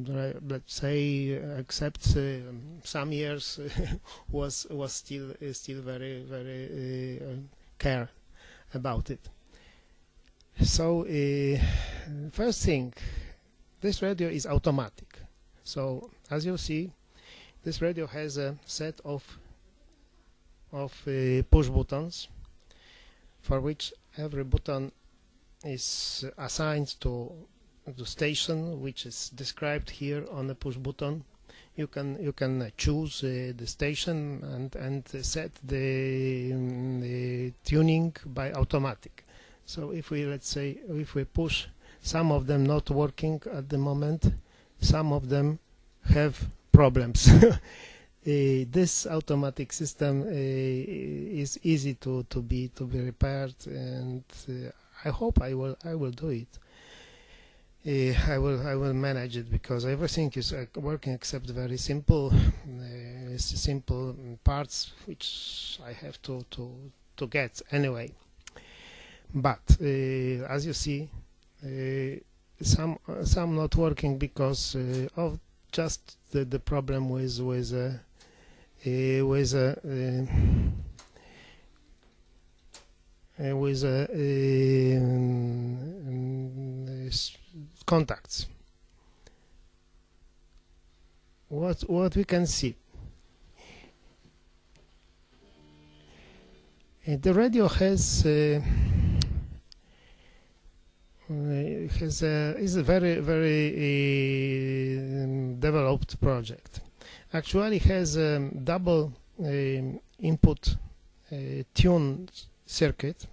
let's say, except some years, was still very care about it. So first thing, this radio is automatic. So as you see, this radio has a set of push buttons, for which every button is assigned to the station, which is described here on the push button. You can choose the station and set the tuning by automatic. So if we, let's say, if we push, some of them not working at the moment, some of them have problems. This automatic system is easy to be repaired, and I hope I will do it. I will manage it, because everything is working except very simple parts which I have to get anyway. But as you see, some not working because of just the problem with contacts. What we can see, the radio is a very developed project. Actually has a double input tuned circuit,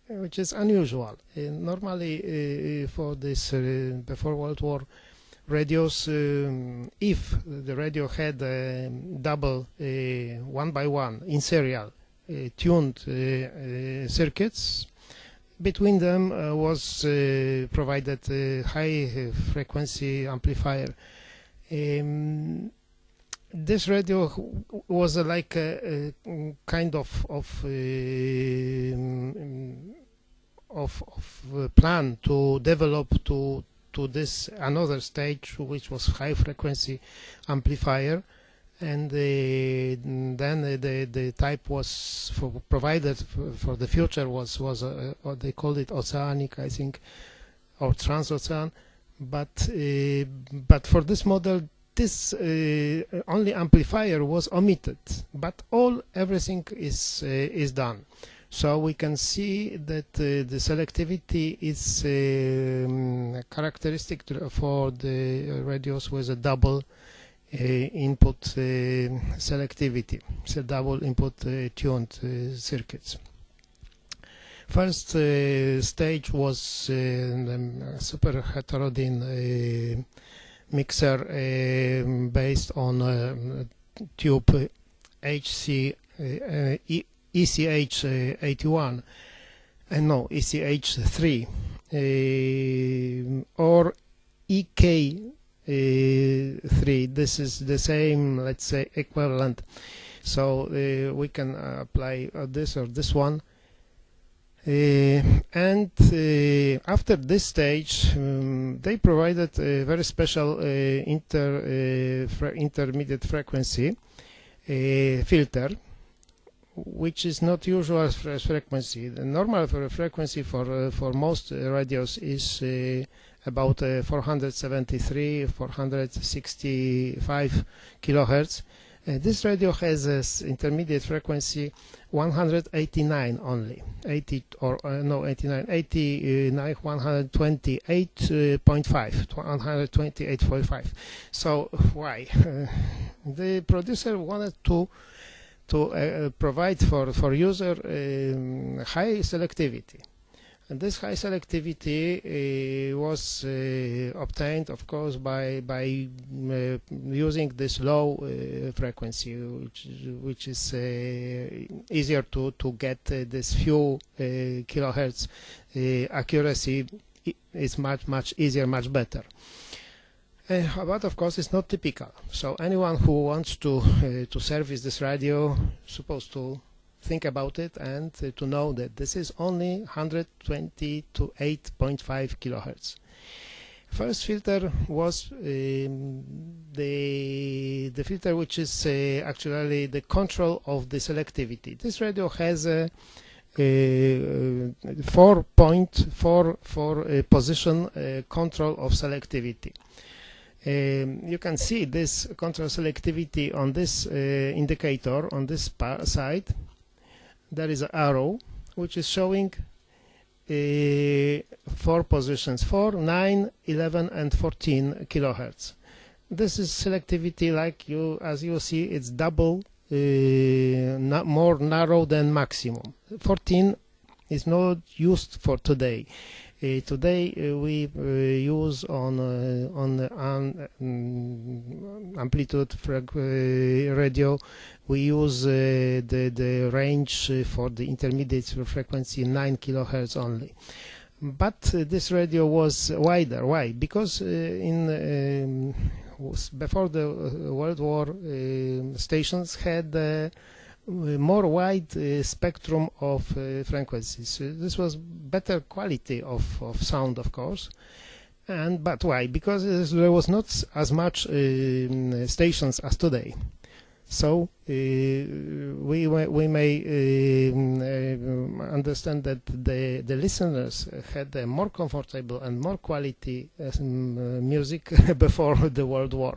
which is unusual. Normally for this before World War radios, if the radio had double one by one in serial tuned circuits, between them was provided a high frequency amplifier. This radio was like a kind of plan to develop to this another stage, which was high frequency amplifier, and then the type was provided for the future was what they called it oceanic, I think, or transocean. But for this model, this only amplifier was omitted, but everything is done. So we can see that the selectivity is characteristic for the radios with a double input selectivity, so double input tuned circuits. First stage was super heterodyne mixer based on tube ECH81 and no ECH3 or EK3. This is the same, let's say, equivalent. So we can apply this or this one. And after this stage, they provided a very special intermediate frequency filter, which is not usual frequency. The normal frequency for most radios is about 473, 465 kilohertz. This radio has this intermediate frequency 189 only, 89, 128.5, 128.5. So why? The producer wanted to provide for user high selectivity. And this high selectivity was obtained, of course, by using this low frequency, which is easier to get this few kilohertz accuracy. Is much easier, much better. But of course, it's not typical. So anyone who wants to service this radio supposed to think about it and to know that this is only 120 to 8.5 kilohertz. First filter was the filter which is actually the control of the selectivity. This radio has a 4.44 position control of selectivity. You can see this control selectivity on this indicator on this side. There is an arrow which is showing 4 positions: 4, 9, 11 and 14 kilohertz. This is selectivity, like as you see, it's double more narrow than maximum. 14 is not used for today. Today we use on amplitude radio, we use the range for the intermediate frequency 9 kilohertz only. But this radio was wider. Why? Because before the World War, stations had more wide spectrum of frequencies. This was better quality of sound, of course. But why? Because there was not as much stations as today. So we may understand that the listeners had a more comfortable and more quality music before the World War.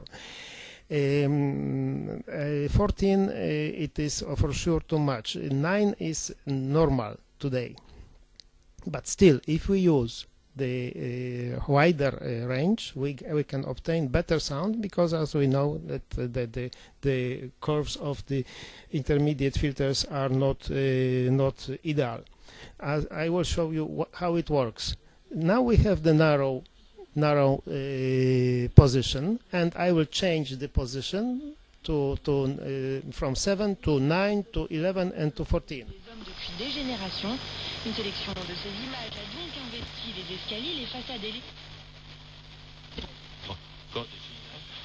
14 it is for sure too much. 9 is normal today, but still, if we use the wider range, we can obtain better sound, because as we know that the curves of the intermediate filters are not ideal. As I will show you how it works. Now we have the narrow position, and I will change the position from 7 to 9 to 11 and to 14. Depuis des générations, une sélection de ces images a donc investi les escaliers, les façades et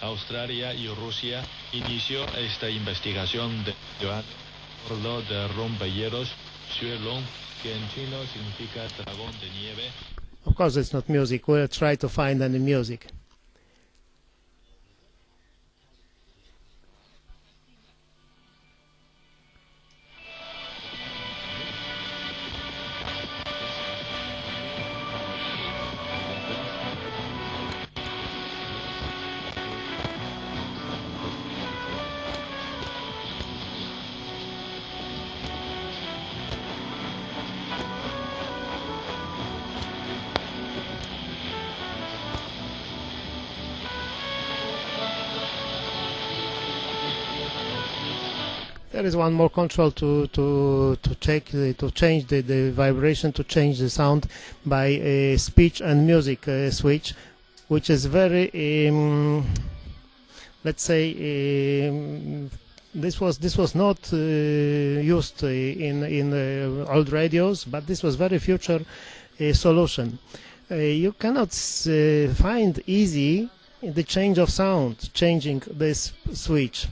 Australia y Rusia inició esta investigación de bordo de rompehielos, Xuelong, que en chino significa dragón de nieve. Of course, it's not music. We'll try to find any music. There is one more control to change the vibration, to change the sound by speech and music switch, which is very let's say this was not used in old radios, but this was very future solution. You cannot find easy the change of sound, changing this switch.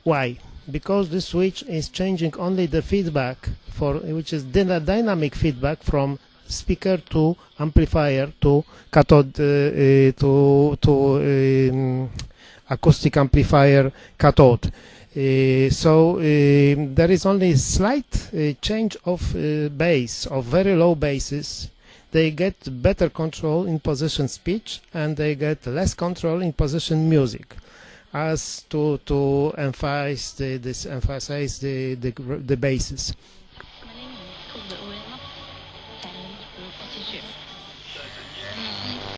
Why? Because this switch is changing only the feedback, which is dynamic feedback from speaker to amplifier to cathode to acoustic amplifier cathode. So there is only slight change of bass, of very low basses. They get better control in position speech, and they get less control in position music, as to emphasize the bases.